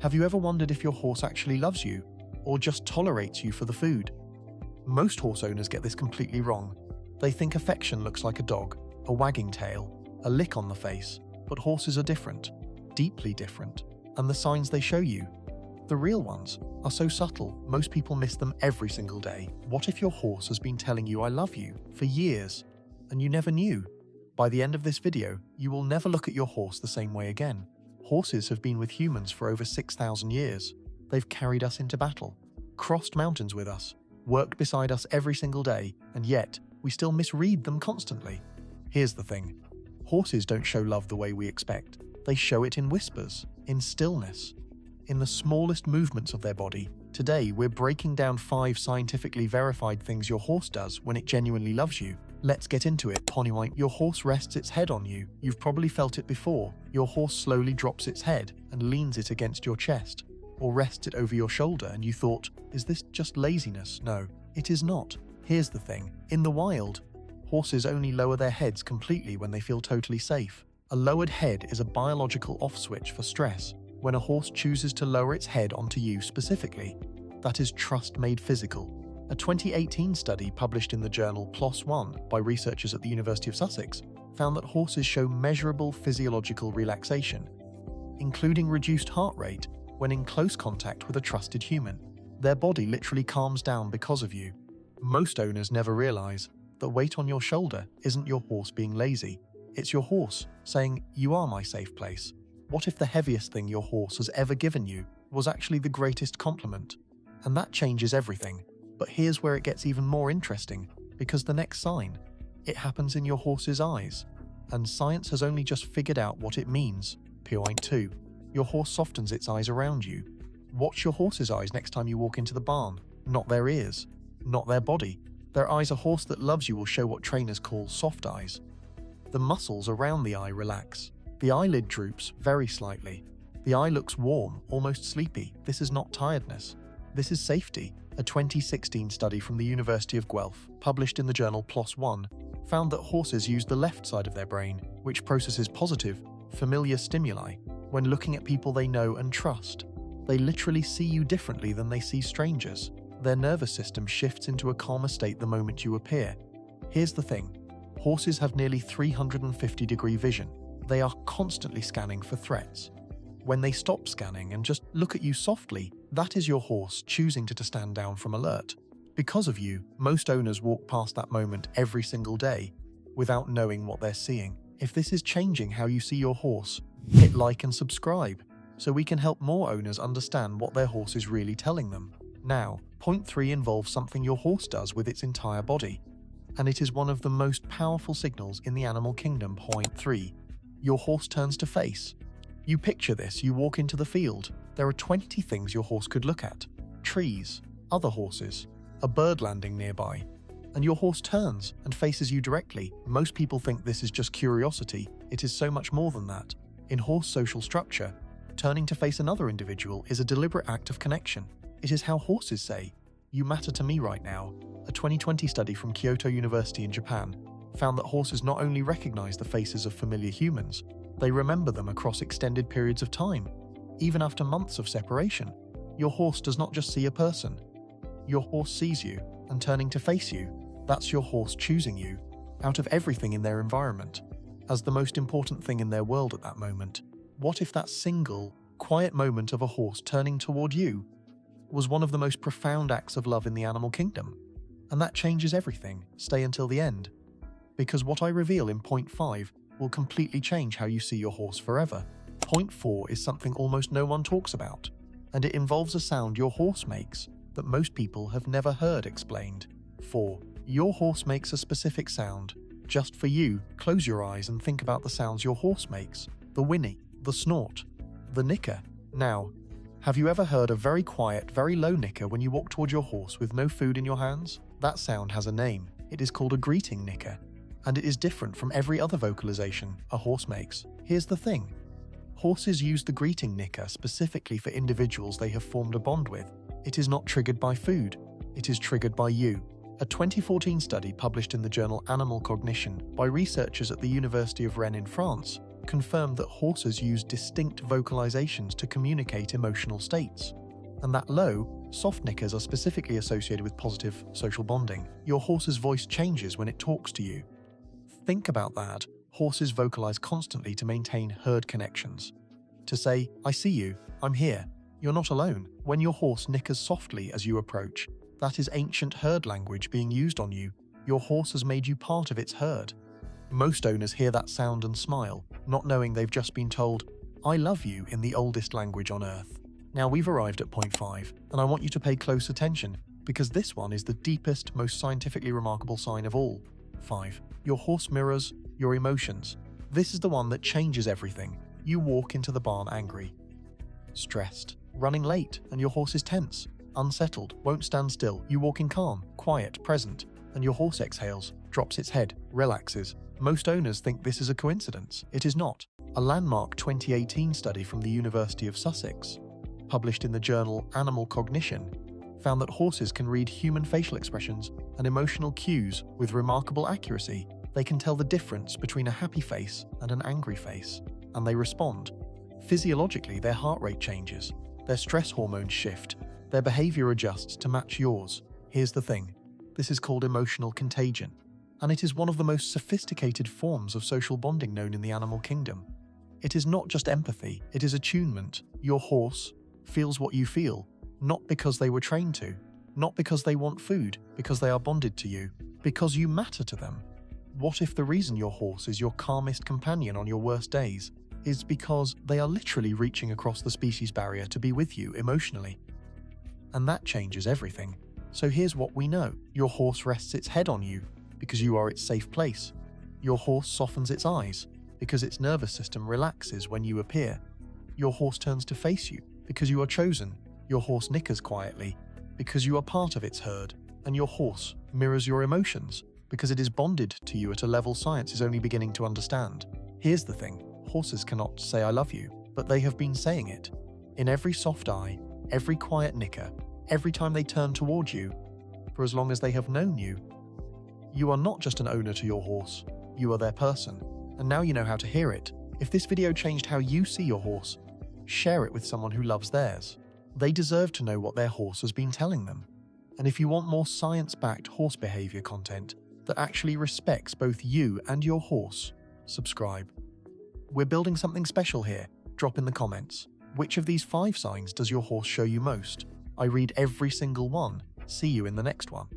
Have you ever wondered if your horse actually loves you, or just tolerates you for the food? Most horse owners get this completely wrong. They think affection looks like a dog, a wagging tail, a lick on the face, but horses are different, deeply different, and the signs they show you, the real ones, are so subtle, most people miss them every single day. What if your horse has been telling you "I love you" for years, and you never knew? By the end of this video, you will never look at your horse the same way again. Horses have been with humans for over 6,000 years. They've carried us into battle, crossed mountains with us, worked beside us every single day, and yet we still misread them constantly. Here's the thing. Horses don't show love the way we expect. They show it in whispers, in stillness, in the smallest movements of their body. Today, we're breaking down 5 scientifically verified things your horse does when it genuinely loves you. Let's get into it. Ponywine. Your horse rests its head on you. You've probably felt it before. Your horse slowly drops its head and leans it against your chest, or rests it over your shoulder, and you thought, is this just laziness? No, it is not. Here's the thing. In the wild, horses only lower their heads completely when they feel totally safe. A lowered head is a biological off switch for stress. When a horse chooses to lower its head onto you specifically, that is trust made physical. A 2018 study published in the journal PLOS One by researchers at the University of Sussex found that horses show measurable physiological relaxation, including reduced heart rate when in close contact with a trusted human. Their body literally calms down because of you. Most owners never realize that weight on your shoulder isn't your horse being lazy. It's your horse saying, "You are my safe place." What if the heaviest thing your horse has ever given you was actually the greatest compliment? And that changes everything. But here's where it gets even more interesting, because the next sign, it happens in your horse's eyes. And science has only just figured out what it means. Point 2. Your horse softens its eyes around you. Watch your horse's eyes next time you walk into the barn. Not their ears, not their body. Their eyes. A horse that loves you will show what trainers call soft eyes. The muscles around the eye relax. The eyelid droops very slightly. The eye looks warm, almost sleepy. This is not tiredness. This is safety. A 2016 study from the University of Guelph, published in the journal PLOS One, found that horses use the left side of their brain, which processes positive, familiar stimuli, when looking at people they know and trust. They literally see you differently than they see strangers. Their nervous system shifts into a calmer state the moment you appear. Here's the thing. Horses have nearly 350-degree vision. They are constantly scanning for threats. When they stop scanning and just look at you softly, that is your horse choosing to stand down from alert. Because of you, most owners walk past that moment every single day without knowing what they're seeing. If this is changing how you see your horse, hit like and subscribe so we can help more owners understand what their horse is really telling them. Now, point 3 involves something your horse does with its entire body, and it is one of the most powerful signals in the animal kingdom. Point 3. Your horse turns to face. You picture this, you walk into the field. There are 20 things your horse could look at. Trees, other horses, a bird landing nearby. And your horse turns and faces you directly. Most people think this is just curiosity. It is so much more than that. In horse social structure, turning to face another individual is a deliberate act of connection. It is how horses say, "You matter to me right now." A 2020 study from Kyoto University in Japan found that horses not only recognize the faces of familiar humans, they remember them across extended periods of time. Even after months of separation, your horse does not just see a person. Your horse sees you and turning to face you. That's your horse choosing you, out of everything in their environment, as the most important thing in their world at that moment. What if that single, quiet moment of a horse turning toward you was one of the most profound acts of love in the animal kingdom? And that changes everything. Stay until the end, because what I reveal in point 5 will completely change how you see your horse forever. Point 4 is something almost no one talks about, and it involves a sound your horse makes that most people have never heard explained. 4. Your horse makes a specific sound just for you. Close your eyes and think about the sounds your horse makes. The whinny, the snort, the nicker. Now, have you ever heard a very quiet, very low nicker when you walk toward your horse with no food in your hands? That sound has a name. It is called a greeting nicker, and it is different from every other vocalization a horse makes. Here's the thing. Horses use the greeting nicker specifically for individuals they have formed a bond with. It is not triggered by food. It is triggered by you. A 2014 study published in the journal Animal Cognition by researchers at the University of Rennes in France confirmed that horses use distinct vocalizations to communicate emotional states, and that low, soft nickers are specifically associated with positive social bonding. Your horse's voice changes when it talks to you. Think about that. Horses vocalize constantly to maintain herd connections. To say, "I see you, I'm here, you're not alone." When your horse nickers softly as you approach, that is ancient herd language being used on you. Your horse has made you part of its herd. Most owners hear that sound and smile, not knowing they've just been told, "I love you," in the oldest language on earth. Now we've arrived at point 5, and I want you to pay close attention, because this one is the deepest, most scientifically remarkable sign of all. 5. Your horse mirrors your emotions. This is the one that changes everything. You walk into the barn angry, stressed, running late, and your horse is tense, unsettled, won't stand still. You walk in calm, quiet, present, and your horse exhales, drops its head, relaxes. Most owners think this is a coincidence. It is not. A landmark 2018 study from the University of Sussex, published in the journal Animal Cognition, found that horses can read human facial expressions and emotional cues with remarkable accuracy. They can tell the difference between a happy face and an angry face, and they respond. Physiologically, their heart rate changes, their stress hormones shift, their behavior adjusts to match yours. Here's the thing. This is called emotional contagion, and it is one of the most sophisticated forms of social bonding known in the animal kingdom. It is not just empathy, it is attunement. Your horse feels what you feel, not because they were trained to, not because they want food, because they are bonded to you, because you matter to them. What if the reason your horse is your calmest companion on your worst days is because they are literally reaching across the species barrier to be with you emotionally? And that changes everything. So here's what we know. Your horse rests its head on you because you are its safe place. Your horse softens its eyes because its nervous system relaxes when you appear. Your horse turns to face you because you are chosen. Your horse nickers quietly because you are part of its herd. And your horse mirrors your emotions because it is bonded to you at a level science is only beginning to understand. Here's the thing. Horses cannot say "I love you," but they have been saying it. In every soft eye, every quiet nicker, every time they turn toward you, for as long as they have known you. You are not just an owner to your horse, you are their person, and now you know how to hear it. If this video changed how you see your horse, share it with someone who loves theirs. They deserve to know what their horse has been telling them. And if you want more science-backed horse behavior content that actually respects both you and your horse, subscribe. We're building something special here. Drop in the comments. Which of these 5 signs does your horse show you most? I read every single one. See you in the next one.